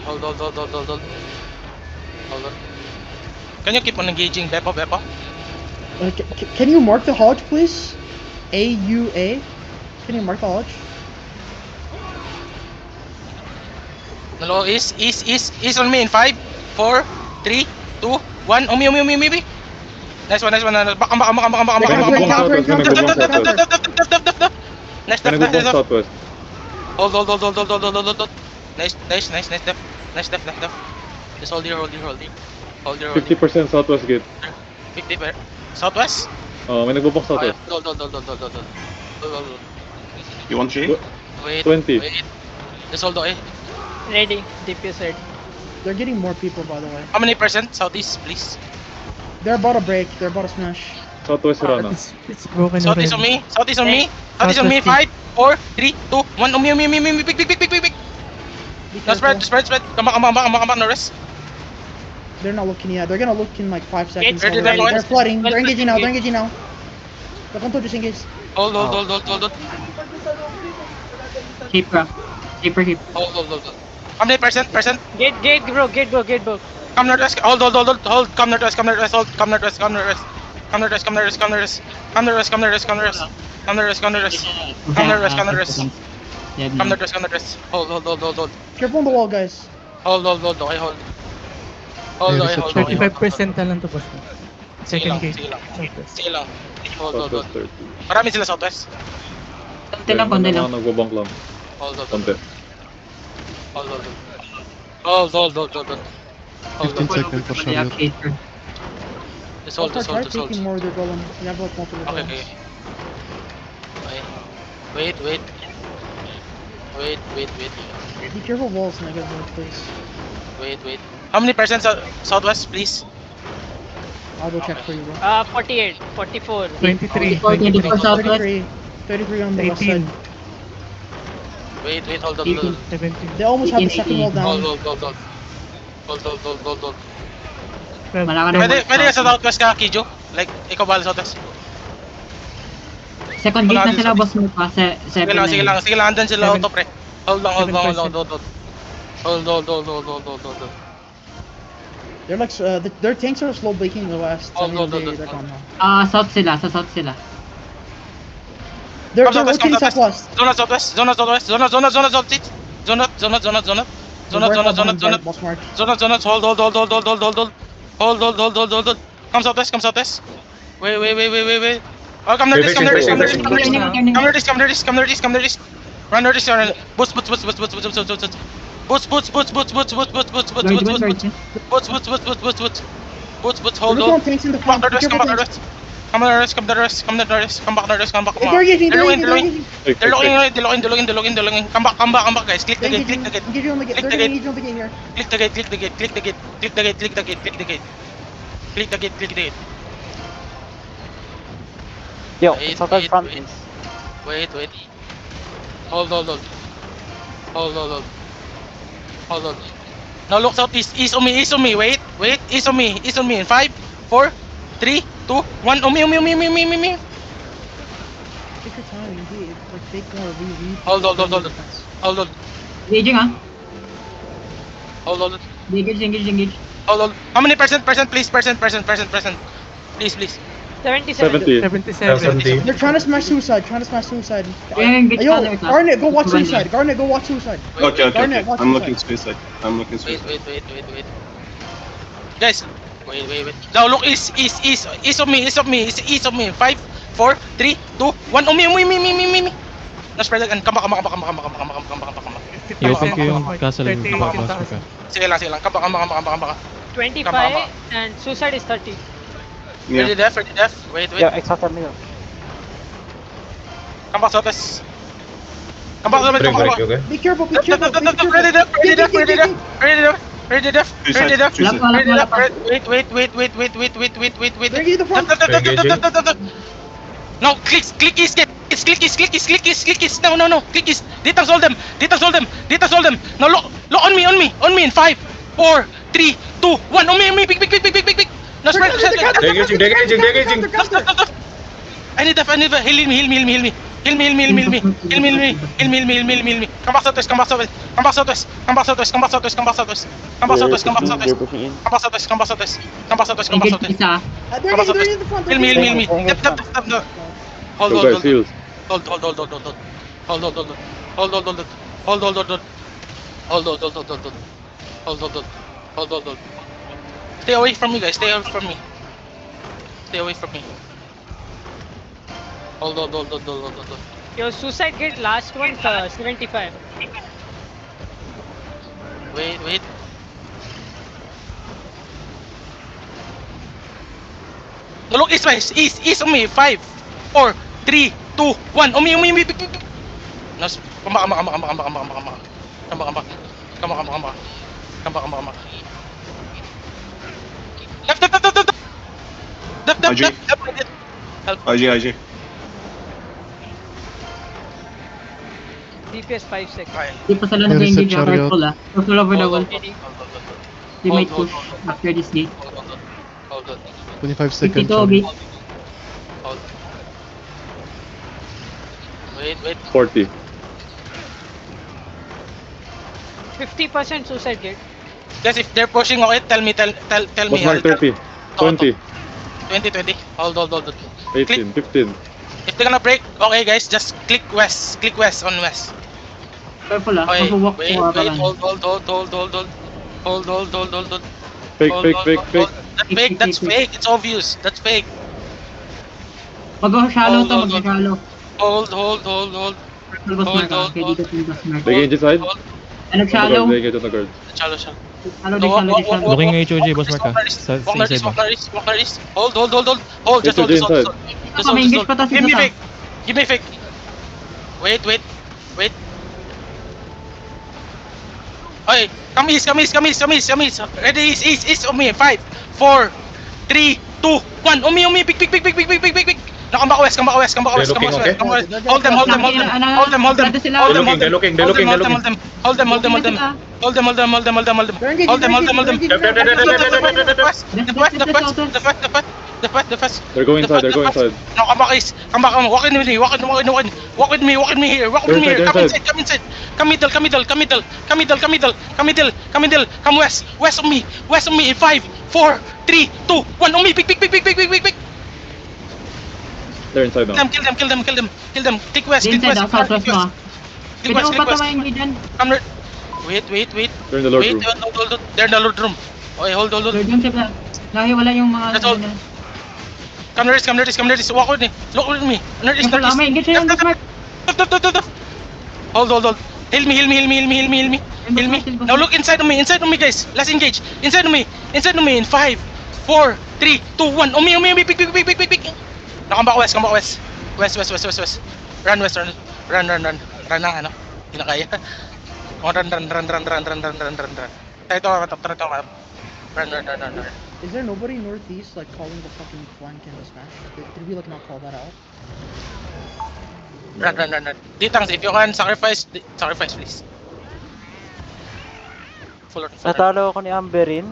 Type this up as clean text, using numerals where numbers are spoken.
Hold. Hold on. Can you keep on engaging? Beppo. Can you mark the Hodge, please? AUA. Can you mark the Hodge? Nalo, is on me in 5, 4, 3, 2, 1. Umi. Nice one. Back. Nice def. southwest. Hold. Nice def. Just hold here. 50% southwest gate. 50 per. Southwest? May nagbubok southwest. Hold. You want G? Wait. 20. Just hold on. Ready. DPS ready. They're getting more people, by the way. How many percent? Southeast, please. They're about to break. They're about to smash. Southwest Rana. It's broken Southeast on already. me. Southeast on me. 5, 4, 3, 2, 1. Umi. Big. Be No, careful. spread. Come back, no rest. They're not looking yet. They're gonna look in like 5 seconds. ready, already. ready. They're flooding. They're 12 engaging now. seconds. They're going to just engage. Hold. Keep. Hold. How many percent? Gate bro. Come northwest. Hold. Come northwest. Hold. Come northwest. Come northwest. Come northwest. Come northwest. Hold. Careful on the wall, guys. Hold. Okay, hold. Hold. 35% na lang to, boss. Sige Second lang. gate. Sige lang. Hold. Southwest 30. Marami sila southwest. Konti lang, konti lang. Nagbubong lang. Hold. Konti. Hold. 15 seconds for Charlotte. Just hold. Try peeking more. They're going. You have like multiple Okay. goals. Wait. Be careful walls, nigga, please. Wait. How many percent southwest, please? I'll go check for you, bro. 48, 44. 23. 24 southwest. 33 on the west 18. side. Wait, hold on. 18. 17. They almost have the second wall down. Hold. Wala ka na. Pwede ka sa southwest ka, Kijo? Like, ikaw ba southwest? Second gate na sila, boss mo pa. 7 na Sige yun. lang, andyan sila Seven. auto pre. Hold on. 7%. Hold. They're like their tanks are slow breaking the west. Oh, I mean, they're gone now. South sila, sa south sila. They're Come rotating southwest. southwest. Zona southwest. Zona. Boss march. Zona. Hold. Come southwest. Wait. Oh, come northeast. Come northeast. Run northeast. Boots. Hold. They're tanks in the front. Be careful, tanks. Come northeast. Come back northeast. They're engaging. They're looking. Come back, guys. Click the gate. Engage on the gate. They're gonna engage on the gate here. Click the gate. Yo, Wait, southwest front wait. is. Wait. Hold. Now look southeast. East on me. Wait. East on me. In 5, 4, 3, 2, 1. Umi. Take your time. Like take more. Hold on. Engaging ah. Hold. Engage. How many percent, please? Percent. Please. 77. 70. 77. They're trying to smash suicide. Yeah, engage Yo, ka na, Garnet, go watch Run suicide. Garnet, go watch suicide. Okay. Garnet, watch I'm suicide. looking suicide. Wait. Guys, wait. Now look east of me. East of me. 5, 4, 3, 2, 1. Umi. Now spread again. Come back. I-open ko yung 50%. castle 30 yung yung papasok ka. Sige lang. Come back. 25 and suicide is 30. Yeah. Ready def. Wait. Yo, exhaust me. Come back southwest. Come back. okay? Be careful. Ready def. Suicide. Wait. They're in the front. No, click east. Click east. No. Click east. Details hold them. Now look on me in 5, 4, 3, 2, 1. Umi. Big. Now spread. They're engaging. I need def. Heal me. Heal me. Heal me. Come back southwest. Come back southwest. Come back southwest. Come back southwest. Come back southwest. Come back southwest. Come back southwest. Come back southwest. Come back southwest. Come back southwest. Come back southwest. Come back Engage southwest. isa. They're in the front. Heal me. Step. Hold. Go guys, heals. Hold. Stay away from me, guys. Stay away from me. Hold. Your suicide gate last one 75. Wait. No, look, east on me. 5, 4, 3, 2, 1. On me. No, come back. Left. Help. IG. DPS 5 seconds. Okay. Di pa sila There is a nag-engage ah. chariot. Careful ah. Careful over the wall. They might Hold. push after this gate. Hold on. 25 seconds 52 chariot. gate. Hold. Wait. 40. 50% suicide gate. Guys, if they're pushing, okay, tell me. Boss mark 30. 20. 20. Hold. 18. 15. If they're gonna break, okay, guys, just click west on west. Careful ah. Okay, Mag-walk wait, ko ka lang. hold. Fake. That's fake. It's obvious. That's fake. Mag-shallow to. Hold. Mag-shallow. Hold. Careful boss mark ah. Okay, dito yung boss mark. They engage inside. Hold. On the Nag-shallow. guard. They engage on the guard. Shallow. Shallow din, shallow. Looking HOG, boss mark ah. Sa Walk na side mo. east. Hold. Just hold. HOG inside. May engage pa to si Give me Sasa. fake. Wait. Okay, come east. Ready, east on me. 5, 4, 3, 2, 1. On me. Big. Now come back west. Hold them. Hold them. They're looking. Hold them. They're engaging. The west. They're going inside. Now come back east. Walk with me here. They're Come inside. inside. Come middle. Come west on me. In 5, 4, 3, 2, 1. On me. Big. They're inside now. Kill them. Click west. Inside ah. Southwest mo ah. Click Pwede west. mo pa ito ma-engage dyan. Come right. Wait. They're in the Lord room. Hold. They're in the Lord room. Okay, hold. Lord yung sila. Nahiwala yung mga... That's all. Come near this. Walk with me. Look with me. Northeast. Careful ah. May engage na yung boss mark. Hold. Heal me. Now look inside of me, guys. Let's engage. Inside of me. In 5, 4, 3, 2, 1. On me. Big. Now come back west. West. Run west. Run na ano. Hindi na kaya. Oh, run. Try to matap. Run. Is there nobody northeast like calling the fucking flank in the smash? Did we like not call that out? Run. Ditang, if you can sacrifice please. Full. Natalo ako ni Amberin.